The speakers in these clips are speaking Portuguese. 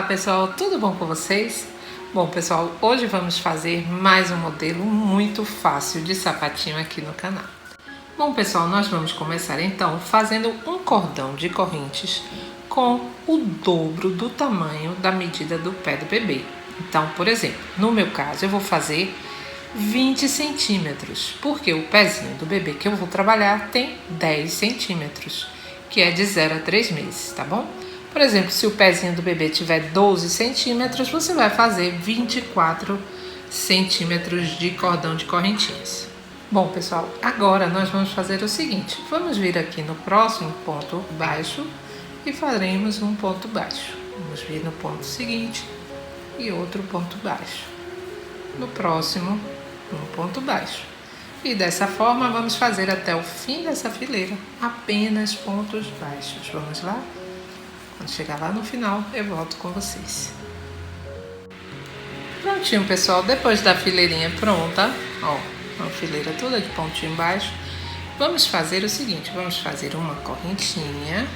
Olá pessoal, tudo bom com vocês? Bom pessoal, hoje vamos fazer mais um modelo muito fácil de sapatinho aqui no canal. Bom pessoal, nós vamos começar então fazendo um cordão de correntes com o dobro do tamanho da medida do pé do bebê. Então, por exemplo, no meu caso eu vou fazer 20 centímetros, porque o pezinho do bebê que eu vou trabalhar tem 10 centímetros, que é de 0 a 3 meses, tá bom? Por exemplo, se o pezinho do bebê tiver 12 centímetros, você vai fazer 24 centímetros de cordão de correntinhas. Bom, pessoal, agora nós vamos fazer o seguinte. Vamos vir aqui no próximo ponto baixo e faremos um ponto baixo. Vamos vir no ponto seguinte e outro ponto baixo. No próximo, um ponto baixo. E dessa forma, vamos fazer até o fim dessa fileira apenas pontos baixos. Vamos lá? Quando chegar lá no final, eu volto com vocês. Prontinho, pessoal. Depois da fileirinha pronta, ó, uma fileira toda de pontinho baixo, vamos fazer o seguinte. Vamos fazer uma correntinha,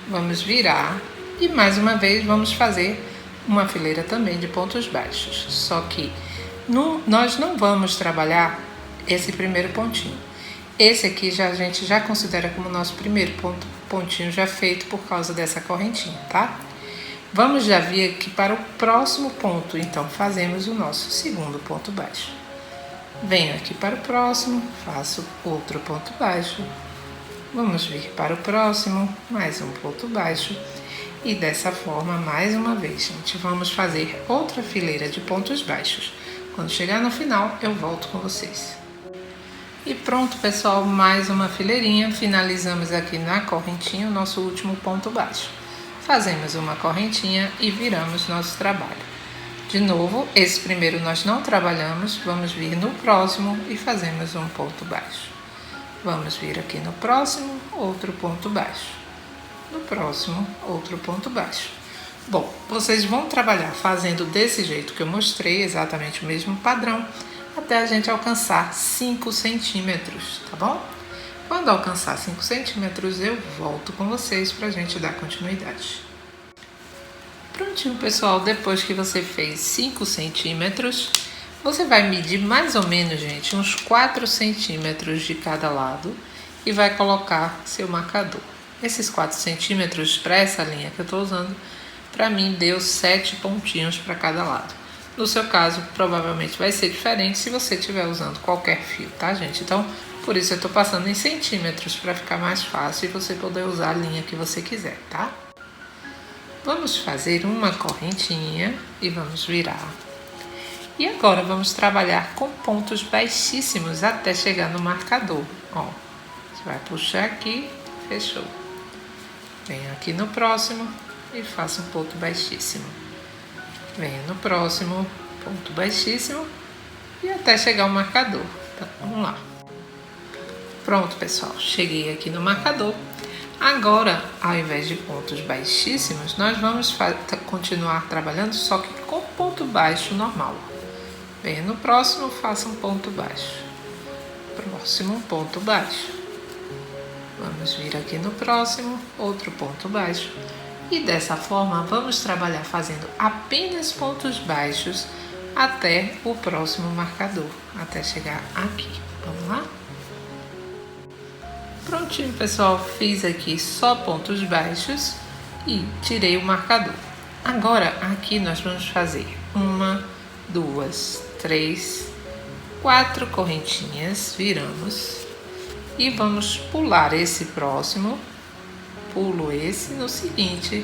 vamos virar e mais uma vez vamos fazer uma fileira também de pontos baixos. Só que nós não vamos trabalhar esse primeiro pontinho. Esse aqui a gente já considera como nosso primeiro pontinho já feito por causa dessa correntinha, tá? Vamos já vir aqui para o próximo ponto, então fazemos o nosso segundo ponto baixo. Venho aqui para o próximo, faço outro ponto baixo. Vamos vir para o próximo, mais um ponto baixo. E dessa forma, mais uma vez, gente, vamos fazer outra fileira de pontos baixos. Quando chegar no final, eu volto com vocês. E pronto, pessoal, mais uma fileirinha. Finalizamos aqui na correntinha o nosso último ponto baixo. Fazemos uma correntinha e viramos nosso trabalho. De novo, esse primeiro nós não trabalhamos, vamos vir no próximo e fazemos um ponto baixo. Vamos vir aqui no próximo, outro ponto baixo. No próximo, outro ponto baixo. Bom, vocês vão trabalhar fazendo desse jeito que eu mostrei, exatamente o mesmo padrão, até a gente alcançar 5 centímetros, tá bom? Quando alcançar 5 centímetros, eu volto com vocês para a gente dar continuidade. Prontinho, pessoal, depois que você fez 5 centímetros, você vai medir mais ou menos, gente, uns 4 centímetros de cada lado e vai colocar seu marcador. Esses 4 centímetros para essa linha que eu estou usando, para mim deu 7 pontinhos para cada lado. No seu caso, provavelmente vai ser diferente se você estiver usando qualquer fio, tá, gente? Então, por isso eu tô passando em centímetros para ficar mais fácil e você poder usar a linha que você quiser, tá? Vamos fazer uma correntinha e vamos virar. E agora vamos trabalhar com pontos baixíssimos até chegar no marcador. Ó, você vai puxar aqui, fechou. Venho aqui no próximo e faço um ponto baixíssimo. Venho no próximo, ponto baixíssimo e até chegar ao marcador. Então, vamos lá. Pronto, pessoal. Cheguei aqui no marcador. Agora, ao invés de pontos baixíssimos, nós vamos continuar trabalhando só que com ponto baixo normal. Venho no próximo, faço um ponto baixo. Próximo, ponto baixo. Vamos vir aqui no próximo, outro ponto baixo. E dessa forma, vamos trabalhar fazendo apenas pontos baixos até o próximo marcador, até chegar aqui. Vamos lá? Prontinho, pessoal. Fiz aqui só pontos baixos e tirei o marcador. Agora, aqui nós vamos fazer 1, 2, 3, 4 correntinhas, viramos e vamos pular esse próximo. Pulo esse, no seguinte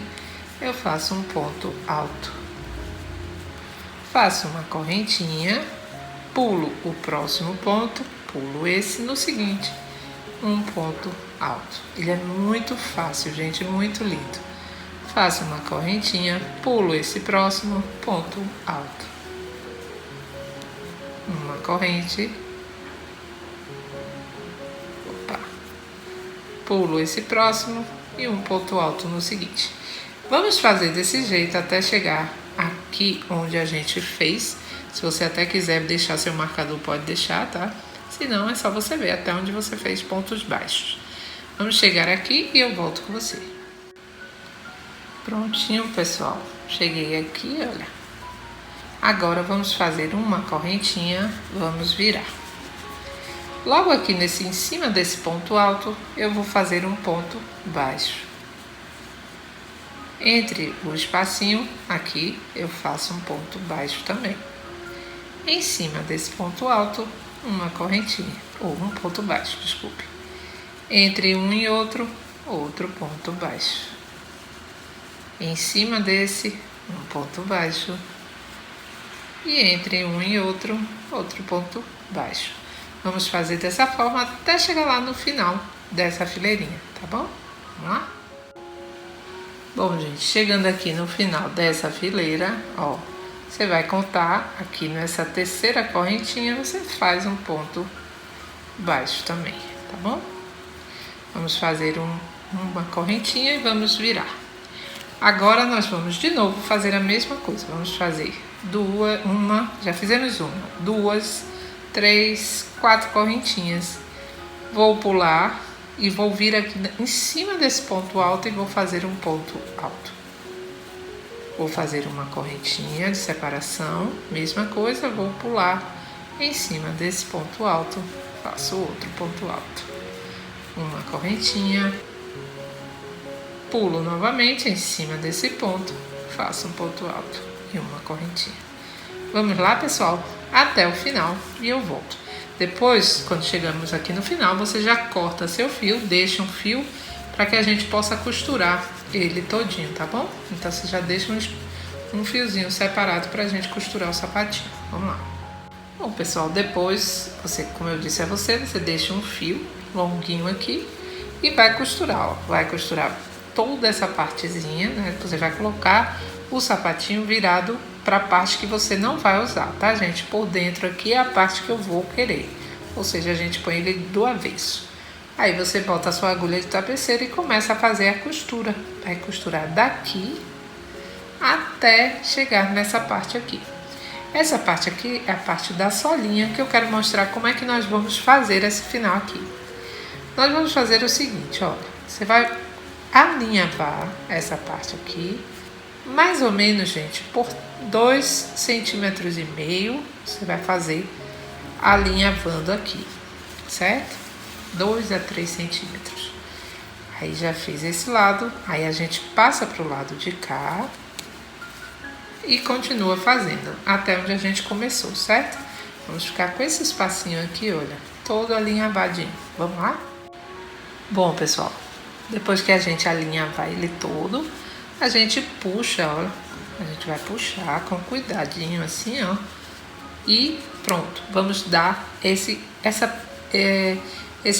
eu faço um ponto alto. Faço uma correntinha, pulo o próximo ponto, pulo esse, no seguinte um ponto alto. Ele é muito fácil, gente, muito lindo. Faço uma correntinha, pulo esse próximo, ponto alto. Uma corrente. Opa. Pulo esse próximo e um ponto alto no seguinte. Vamos fazer desse jeito até chegar aqui onde a gente fez. Se você até quiser deixar seu marcador, pode deixar, tá? Se não, é só você ver até onde você fez pontos baixos. Vamos chegar aqui e eu volto com você. Prontinho, pessoal. cheguei aqui, olha. Agora vamos fazer uma correntinha, vamos virar. Logo aqui em cima desse ponto alto, eu vou fazer um ponto baixo. Entre o espacinho aqui, eu faço um ponto baixo também. Em cima desse ponto alto, uma correntinha, ou um ponto baixo, desculpe. Entre um e outro ponto baixo. Em cima desse, um ponto baixo. E entre um e outro ponto baixo. Vamos fazer dessa forma até chegar lá no final dessa fileirinha, tá bom? Vamos lá? Bom, gente, chegando aqui no final dessa fileira, ó, você vai contar aqui nessa terceira correntinha, você faz um ponto baixo também, tá bom? Vamos fazer uma correntinha e vamos virar. Agora nós vamos de novo fazer a mesma coisa. Vamos fazer já fizemos uma, duas, três, 4 correntinhas. Vou pular e vou vir aqui em cima desse ponto alto e vou fazer um ponto alto. Vou fazer uma correntinha de separação, mesma coisa, vou pular em cima desse ponto alto, faço outro ponto alto. Uma correntinha, pulo novamente em cima desse ponto, faço um ponto alto e uma correntinha. Vamos lá, pessoal, até o final e eu volto. Depois, quando chegamos aqui no final, você já corta seu fio, deixa um fio para que a gente possa costurar ele todinho, tá bom? Então você já deixa um fiozinho separado para a gente costurar o sapatinho. Vamos lá. Bom, pessoal, depois, como eu disse a você deixa um fio longuinho aqui e vai costurar, ó. Vai costurar toda essa partezinha, né? Você vai colocar o sapatinho virado para a parte que você não vai usar, tá, gente? Por dentro aqui é a parte que eu vou querer, ou seja, a gente põe ele do avesso. Aí você bota a sua agulha de tapeceira e começa a fazer a costura. Vai costurar daqui até chegar nessa parte aqui. Essa parte aqui é a parte da solinha que eu quero mostrar como é que nós vamos fazer esse final aqui. Nós vamos fazer o seguinte, olha, você vai alinhavar essa parte aqui, mais ou menos, gente, por 2,5 centímetros, você vai fazer alinhavando aqui, certo? 2 a 3 centímetros. Aí já fiz esse lado, aí a gente passa para o lado de cá e continua fazendo até onde a gente começou, certo? Vamos ficar com esse espacinho aqui, olha, todo alinhavadinho. Vamos lá? Bom, pessoal, depois que a gente alinhavar ele todo, a gente puxa, ó, a gente vai puxar com cuidadinho assim, ó, e pronto, vamos dar esse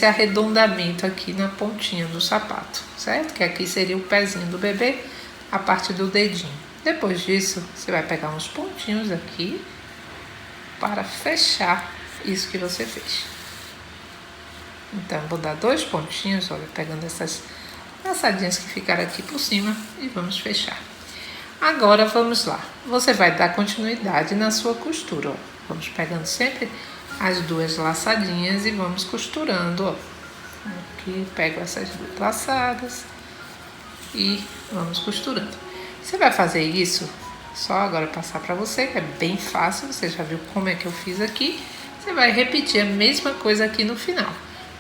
arredondamento aqui na pontinha do sapato, certo? Que aqui seria o pezinho do bebê, a parte do dedinho. Depois disso, você vai pegar uns pontinhos aqui para fechar isso que você fez. Então, vou dar 2 pontinhos, olha, pegando essas passadinhas que ficaram aqui por cima e vamos fechar. Agora vamos lá, você vai dar continuidade na sua costura, ó. Vamos pegando sempre as 2 laçadinhas e vamos costurando, ó. Aqui pego essas 2 laçadas e vamos costurando. Você vai fazer isso, só agora passar para você, que é bem fácil, você já viu como é que eu fiz aqui. Você vai repetir a mesma coisa aqui no final.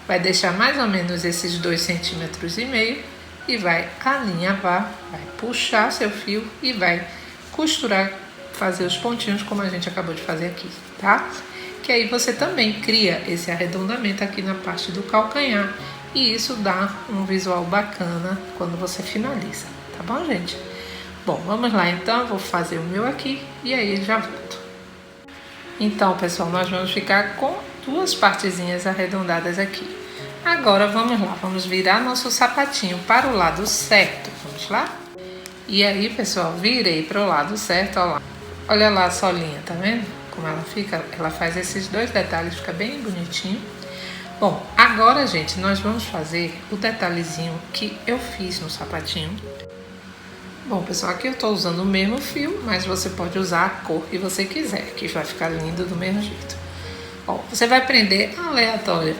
Vai deixar mais ou menos esses 2,5 centímetros e vai alinhavar, vai puxar seu fio e vai costurar, fazer os pontinhos como a gente acabou de fazer aqui, tá? Que aí você também cria esse arredondamento aqui na parte do calcanhar e isso dá um visual bacana quando você finaliza, tá bom, gente? Bom, vamos lá então, vou fazer o meu aqui e aí já volto. Então, pessoal, nós vamos ficar com 2 partezinhas arredondadas aqui. Agora vamos lá, vamos virar nosso sapatinho para o lado certo, vamos lá? E aí, pessoal, virei para o lado certo, ó lá. Olha lá a solinha, tá vendo? Como ela fica, ela faz esses 2 detalhes, fica bem bonitinho. Bom, agora, gente, nós vamos fazer o detalhezinho que eu fiz no sapatinho. Bom, pessoal, aqui eu tô usando o mesmo fio, mas você pode usar a cor que você quiser, que vai ficar lindo do mesmo jeito. Ó, você vai prender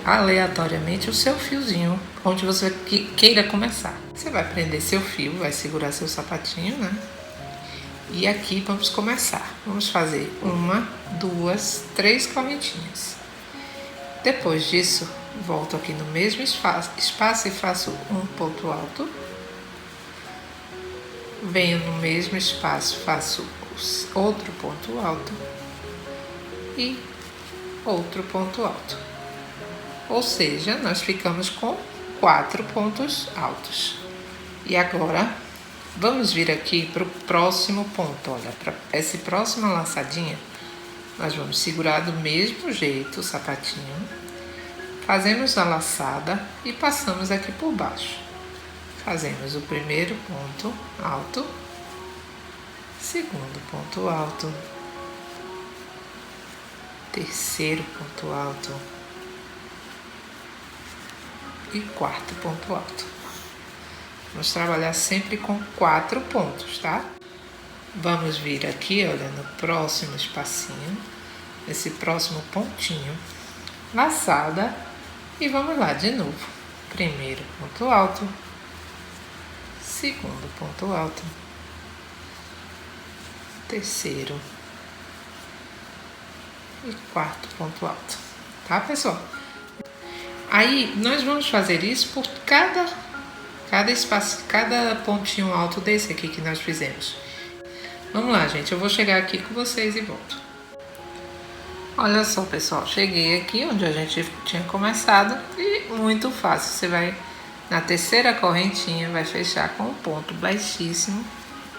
aleatoriamente o seu fiozinho, onde você queira começar. Você vai prender seu fio, vai segurar seu sapatinho, né? E aqui vamos começar. Vamos fazer 1, 2, 3 correntinhas. Depois disso, volto aqui no mesmo espaço e faço um ponto alto. Venho no mesmo espaço, faço outro ponto alto e outro ponto alto. Ou seja, nós ficamos com 4 pontos altos. E agora, vamos vir aqui para o próximo ponto. Olha, para essa próxima laçadinha, nós vamos segurar do mesmo jeito o sapatinho. Fazemos a laçada e passamos aqui por baixo. Fazemos o primeiro ponto alto, segundo ponto alto, terceiro ponto alto e quarto ponto alto. Vamos trabalhar sempre com 4 pontos, tá? Vamos vir aqui, olha, no próximo espacinho, esse próximo pontinho, laçada, e vamos lá de novo. Primeiro ponto alto, segundo ponto alto, terceiro e quarto ponto alto, tá, pessoal? Aí nós vamos fazer isso por cada espaço, cada pontinho alto desse aqui que nós fizemos. Vamos lá, gente, eu vou chegar aqui com vocês e volto. Olha só, pessoal, cheguei aqui onde a gente tinha começado e muito fácil. Você vai na terceira correntinha, vai fechar com um ponto baixíssimo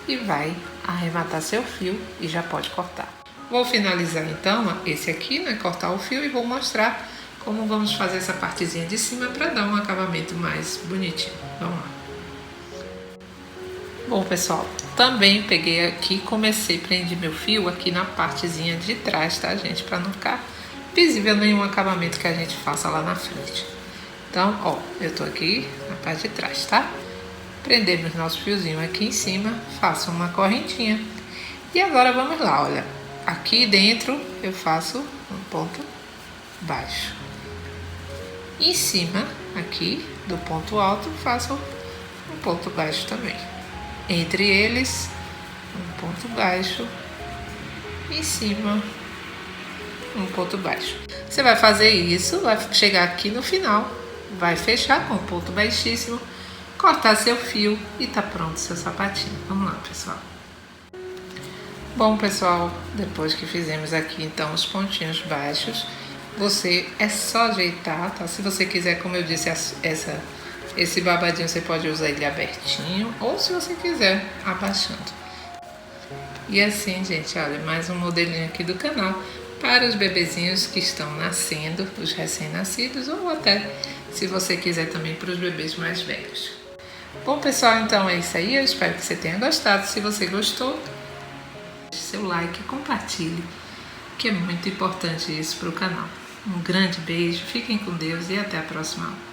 e vai arrematar seu fio e já pode cortar. Vou finalizar então esse aqui, né, cortar o fio, e vou mostrar como vamos fazer essa partezinha de cima para dar um acabamento mais bonitinho. Vamos lá. Bom, pessoal, também peguei aqui, comecei a prender meu fio aqui na partezinha de trás, tá, gente? Para não ficar visível nenhum acabamento que a gente faça lá na frente. Então, ó, eu tô aqui na parte de trás, tá? Prendemos nosso fiozinho aqui em cima, faço uma correntinha. E agora vamos lá, olha. Aqui dentro eu faço um ponto baixo. Em cima, aqui do ponto alto, faço um ponto baixo também. Entre eles, um ponto baixo. Em cima, um ponto baixo. Você vai fazer isso, vai chegar aqui no final, vai fechar com um ponto baixíssimo, cortar seu fio e tá pronto seu sapatinho. Vamos lá, pessoal. Bom, pessoal, depois que fizemos aqui então os pontinhos baixos, é só ajeitar, tá? Se você quiser, como eu disse, esse babadinho você pode usar ele abertinho, ou se você quiser, abaixando. E assim, gente, olha, mais um modelinho aqui do canal para os bebezinhos que estão nascendo, os recém-nascidos, ou até, se você quiser, também para os bebês mais velhos. Bom, pessoal, então é isso aí. Eu espero que você tenha gostado. Se você gostou, deixe seu like, compartilhe, que é muito importante isso para o canal. Um grande beijo, fiquem com Deus e até a próxima aula.